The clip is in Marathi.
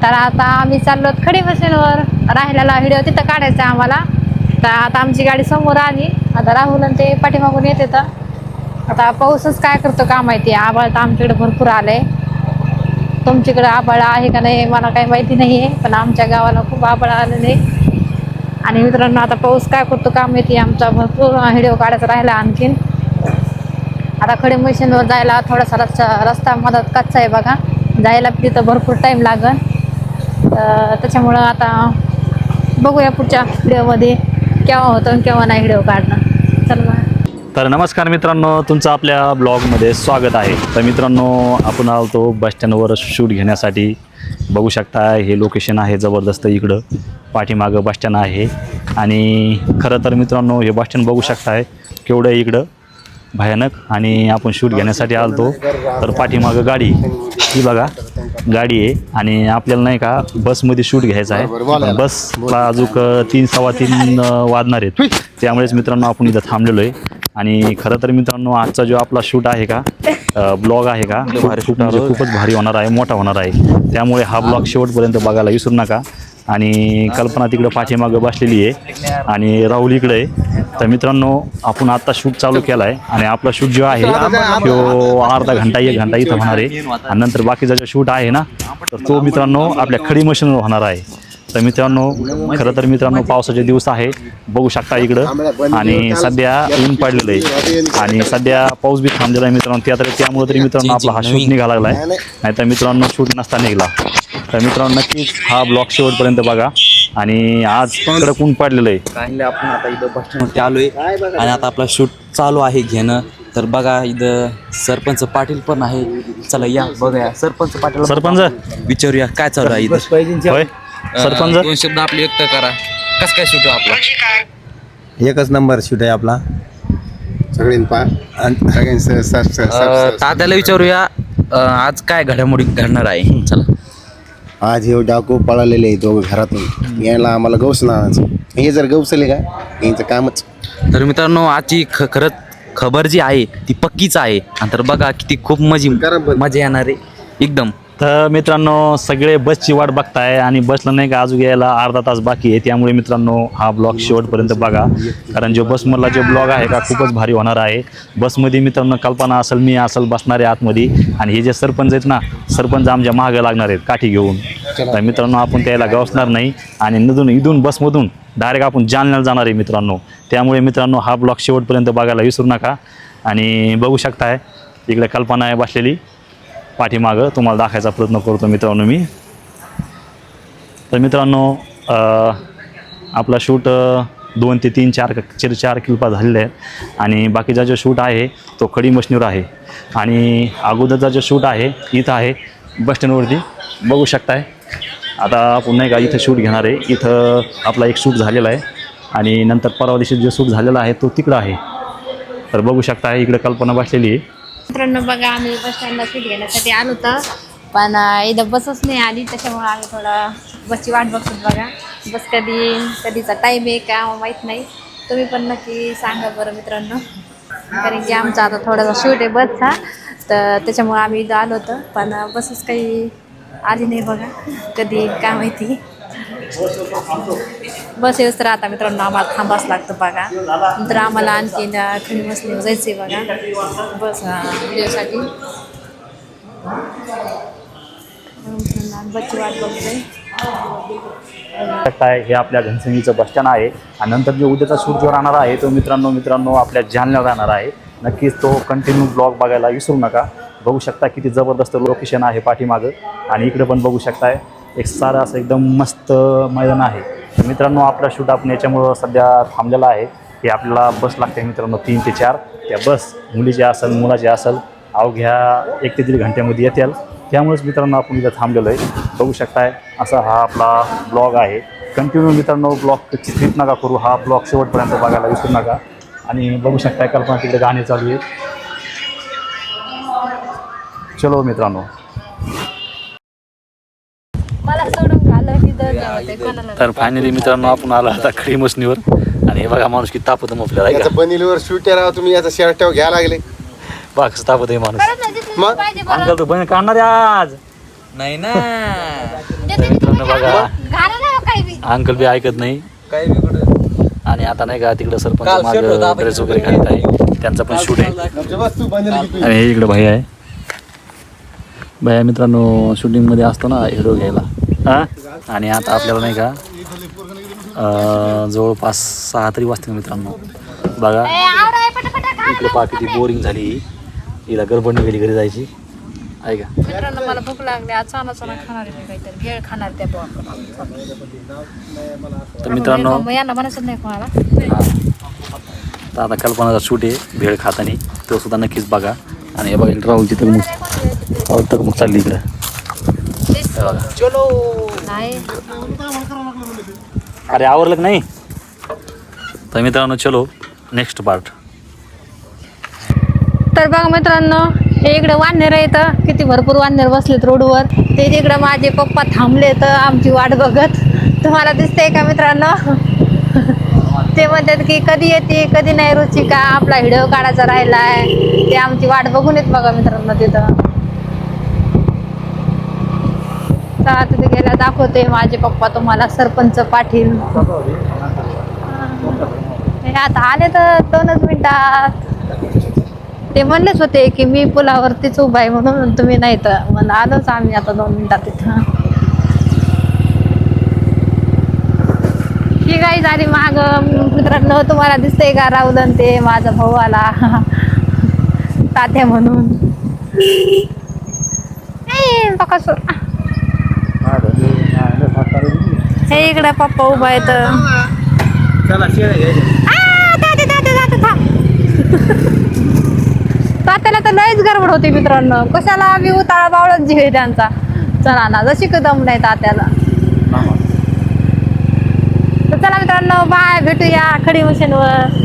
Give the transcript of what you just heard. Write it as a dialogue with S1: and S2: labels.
S1: आता आम्ही चाललो खडी मशीनवर. राहिलेला व्हिडिओ तिथं काढायचा आम्हाला. तर आता आमची गाडी समोर आली. आता राहुल आणि ते पाठीमागून येते. तर आता पाऊसच काय करतो का माहिती. आभाळ तर आमच्याकडे भरपूर आलंय. तुमच्याकडे आभाळ आहे का नाही मला काही माहिती नाही आहे, पण आमच्या गावाला खूप आभाळ आलेलं आहे. आणि मित्रांनो आता पाऊस काय करतो का माहिती. आमचा भरपूर व्हिडिओ काढायचा राहिला आणखीन. आता खडी मशीनवर जायला थोडासा रस्ता मदत कच्चा आहे बघा. जायला तिथं भरपूर टाईम लागेल. त्याच्यामुळं आता बघूया पुढच्या व्हिडिओमध्ये केव्हा होतं आणि केव्हा नाही व्हिडिओ काढणं. चल मग.
S2: तर नमस्कार मित्रांनो, तुमचं आपल्या ब्लॉगमध्ये स्वागत आहे. तर मित्रांनो, आपण आलो बस स्टँडवर शूट घेण्यासाठी. बघू शकता हे लोकेशन आहे जबरदस्त. इकडं पाठीमागं बस स्टँड आहे. आणि खरं तर मित्रांनो हे बस स्टँड बघू शकताय केवढं आहे इकडं भयानक. आणि आपण शूट घेण्यासाठी आलतो. तर पाठीमागं गाडी ही बघा गाडी आहे. आणि आपल्याला नाही का बसमध्ये शूट घ्यायचं आहे. बसला अजून 3-3:15 वाजणार आहेत. त्यामुळेच मित्रांनो आपण इथं थांबलेलो आहे. आणि खरं तर मित्रांनो आजचा जो आपला शूट आहे का ब्लॉग आहे का खूपच भारी होणार आहे, मोठा होणार आहे. त्यामुळे हा ब्लॉग शेवटपर्यंत बघायला विसरू नका. आणि कल्पना तिकडं पाठीमागं बसलेली आहे आणि राहुल इकडे आहे. तर मित्रांनो आपण आत्ता शूट चालू केला आहे. आणि आपला शूट जो आहे तो अर्धा घंटा 1 घंटा इथं होणार आहे. आणि नंतर बाकीचा जो शूट आहे ना तर तो मित्रांनो आपल्या खडी मशीनवर होणार आहे. तर मित्रांनो खरं तर मित्रांनो पावसाचे दिवस आहे बघू शकता इकडं. आणि सध्या ऊन पडलेलं आहे आणि सध्या पाऊस बी थांबलेला आहे मित्रांनो. त्यामुळे तरी मित्रांनो आपला हा शूट निघाला लागला आहे. नाही तर मित्रांनो शूट नसता निघाला. तर मित्रांनो नक्कीच हा ब्लॉग शेवटपर्यंत बघा. आणि आज कडक ऊन पडलेलं आहे.
S3: काय आपण आता इथं बस स्टँडवरती आलोय आणि आता आपला शूट चालू आहे घेणं. तर बघा इथं सरपंच पाटील पण आहे. चला या बघा सरपंच पाटील विचारूया काय चालू आहे इथं.
S2: होय सरपंच
S3: 2 शब्द आपले व्यक्त करा. कसं काय शूट आपला.
S4: एकच नंबर शूट आहे आपला.
S3: तात्याला विचारूया आज काय घडामोडी घडणार आहे. चला.
S4: आज हे डाकू पळालेले आहे दोघं घरातून. यायला आम्हाला गवसणं आणायचं. हे जर गवसले का यांचं कामच.
S3: तर मित्रांनो आजची खरंच खबर जी आहे ती पक्कीच आहे. आणि तर बघा किती खूप मजा येणार आहे एकदम.
S2: तर मित्रांनो सगळे बसची वाट बघताय आणि बसला नाही का अजून यायला अर्धा तास बाकी आहे. त्यामुळे मित्रांनो हा ब्लॉग शेवटपर्यंत बघा. कारण जो बसमधला जो ब्लॉग आहे का खूपच भारी होणार आहे. बसमध्ये मित्रांनो कल्पना असेल, मी असेल बसणारे आतमध्ये. आणि हे जे सरपंच आहेत ना सरपंच आमच्या मागं लागणार आहेत काठी घेऊन. तर मित्रांनो आपण त्याला गवसणार नाही. आणि इथून बसमधून डायरेक्ट आपण जालन्याला जाणार आहे मित्रांनो. त्यामुळे मित्रांनो हा ब्लॉग शेवटपर्यंत बघायला विसरू नका. आणि बघू शकताय इकडे कल्पना आहे बसलेली पाठीमागं. तुम्हाला दाखवायचा प्रयत्न करतो मित्रांनो मी. तर मित्रांनो आपला शूट 2 ते 4 क्लिपा झालेले आहेत. आणि बाकीचा जो शूट आहे तो खडी मशीनवर आहे. आणि अगोदरचा जो शूट आहे इथं आहे बस स्टँडवरती बघू शकताय. आता पुन्हा का इथं शूट घेणार आहे. इथं आपला एक शूट झालेला आहे. आणि नंतर परवा दिवशी जो शूट झालेला आहे तो तिकडं आहे. तर बघू शकताय इकडे कल्पना बसलेली आहे.
S1: मित्रांनो बघा आम्ही बस स्टँडला सीट घेण्यासाठी आलो होतं, पण इथं बसच नाही आली. त्याच्यामुळे आम्ही थोडा बसची वाट बघतो बघा. बस कधीचा टाईम आहे का माहीत नाही. तुम्ही पण नक्की सांगा बरं मित्रांनो. कारण की आमचा आता थोडासा शूट आहे बसचा. तर त्याच्यामुळे आम्ही इथं आलो होतं, पण बसच काही आली नाही बघा. कधी काय माहिती. बस येऊस तर आता मित्रांनो आम्हाला थांबावंच लागतं बघा. नंतर आम्हाला आणखीन खडी मशीनवर जायचं आहे बघा बस व्हिडिओसाठी. बसची वाट बघतोय.
S2: हे आपल्या घनसंगीचं बस स्टँड आहे. आणि नंतर जो उद्याचा शूट जो राहणार आहे तो मित्रांनो आपल्या जालन्याला राहणार आहे. नक्कीच तो कंटिन्यू ब्लॉग बघायला विसरू नका. बघू शकता किती जबरदस्त लोकेशन आहे पाठीमागं. आणि इकडे पण बघू शकताय एक सारं असं एकदम मस्त मैदान आहे. तर मित्रांनो आपला शूट आपण याच्यामुळं सध्या थांबलेला आहे. हे आपल्याला बस लागते मित्रांनो 3 ते 4. त्या बस मुलीची असेल मुलाची असेल अवघ्या 1 ते 1.5 घंट्यामध्ये येतील. त्यामुळेच मित्रांनो आपण इथं थांबलेलो आहे. बघू शकताय असा हा आपला ब्लॉग आहे. कंटिन्यू मित्रांनो ब्लॉगची स्किप नका करू. हा ब्लॉग शेवटपर्यंत बघायला विसरू नका. आणि बघू शकताय कल्पना तिकडे गाणे चालू आहे. चलो मित्रांनो. तर फायनली मित्रांनो आपण आलो आता खडी मशीनवर. आणि हे बघा माणूस किती तापत आपल्याला आहे का.
S4: बनीलवर शूट राहा तुम्ही याचा शर्ट घ्यायला लागले.
S2: बघ तापत आहे माणूस.
S4: मग
S2: अंकल तू बहीण काढणार आहे आज.
S3: नाही ना
S2: तर मित्रांनो बघा
S1: घाला ना काही बी.
S2: अंकल बी ऐकत नाही
S3: काय बिघड
S2: आणि आता नाही का तिकडं
S3: काल
S2: सरपंच
S3: shirt होता,
S2: मागं
S3: आपण
S2: ड्रेस वगैरे घालत आहे त्यांचा पण शूट आहे आणि हे इकडं भाई आहे भैया मित्रांनो शूटिंगमध्ये असतो ना व्हिडिओ घ्यायला हां आणि आता आपल्याला नाही का जवळपास 6 तरी वाजतील मित्रांनो बघा
S1: ए, आवरा, पटापटा खा.
S2: इकडे पहा किती बोरिंग झाली हिला गडबड निघाली घरी जायची आहे का
S1: मित्रांनो मला भूक लागली आज चाना खाणार आहे मी काहीतरी भेळ खाणार त्या
S2: तर मित्रांनो
S1: यांना म्हणायचं नाही कोणाला
S2: हां तर आता कल्पनाचा शूट आहे भेळ खातानी तो सुद्धा नक्कीच बघा आणि हे बघा इकडे राहुलची तक चालली इकडं हे बघा
S1: नाही
S2: अरे आवरलं का नाही तर मित्रांनो चलो नेक्स्ट पार्ट
S1: तर बघा मित्रांनो हे इकडे वानर येतं किती भरपूर वानर बसलेत रोडवर ते इकडे माझे पप्पा थांबले तर आमची वाट बघत तुम्हाला दिसतंय का मित्रांनो ते म्हणतात की कधी येते कधी नाही रुचिका आपला व्हिडिओ काढायचा राहिलाय ते आमची वाट बघून येत बघा मित्रांनो तिथं चला तिथे गेला दाखवते माझे पप्पा तुम्हाला सरपंच पाटील हे आता आले तर 2च मिनिटात ते म्हणलेच होते की मी पुलावरतीच उभा आहे म्हणून तुम्ही नाही तर म्हणून आलोच आम्ही आता 2 मिनिटात तिथं ही गाई झाली माग मित्रांनो तुम्हाला दिसतंय का राहुल आणि ते माझा भाऊ आला तात्या म्हणून बकासूर हे इकडे पप्पा उभा आहेत तात्याला तर लयच गडबड होती मित्रांनो कशाला आम्ही उताळा बावळत जीव आहे त्यांचा चला ना जशी कदम नाही तात्याला तर चला मित्रांनो बाय भेटूया खडी मशीनवर